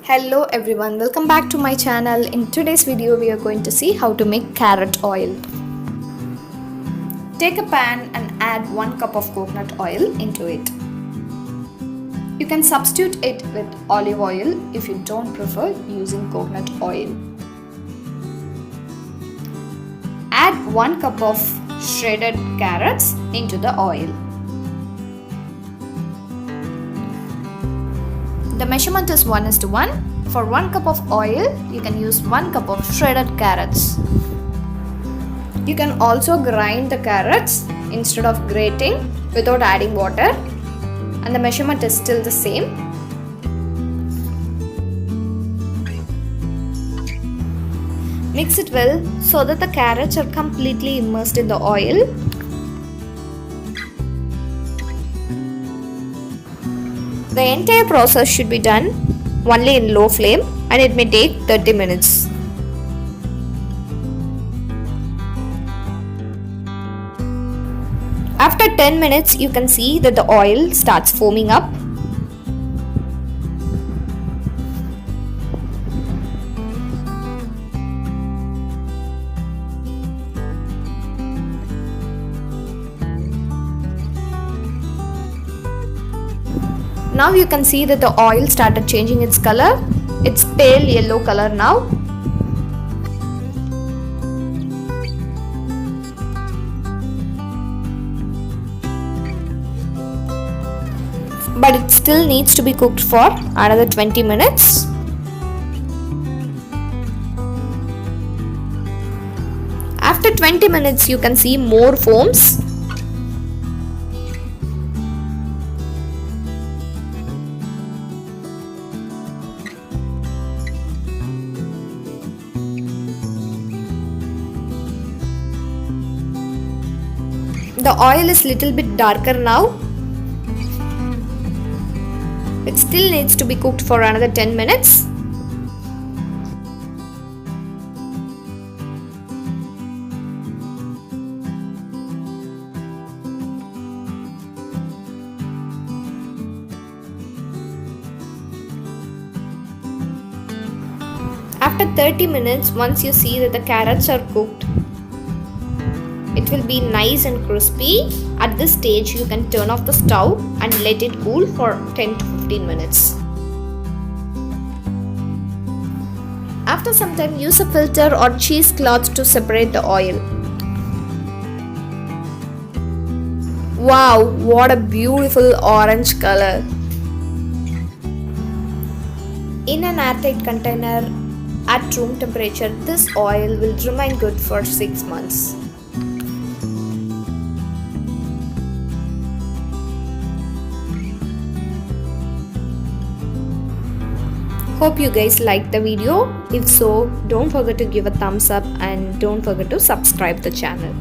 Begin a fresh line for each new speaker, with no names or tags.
Hello everyone, welcome back to my channel. In today's video we are going to see how to make carrot oil. Take a pan and add 1 cup of coconut oil into it. You can substitute it with olive oil if you don't prefer using coconut oil. Add 1 cup of shredded carrots into the oil. The measurement is 1:1. For 1 cup of oil, you can use 1 cup of shredded carrots. You can also grind the carrots instead of grating without adding water, and the measurement is still the same. Mix it well so that the carrots are completely immersed in the oil. The entire process should be done only in low flame and it may take 30 minutes. After 10 minutes, you can see that the oil starts foaming up. Now you can see that the oil started changing its color. It's pale yellow color now. But it still needs to be cooked for another 20 minutes. After 20 minutes, you can see more foams. The oil is little bit darker now. It still needs to be cooked for another 10 minutes. After 30 minutes, once you see that the carrots are cooked, it will be nice and crispy. At this stage, you can turn off the stove and let it cool for 10 to 15 minutes. After some time, use a filter or cheesecloth to separate the oil. Wow, what a beautiful orange color! In an airtight container at room temperature, this oil will remain good for 6 months. Hope you guys liked the video. If so, don't forget to give a thumbs up and don't forget to subscribe the channel.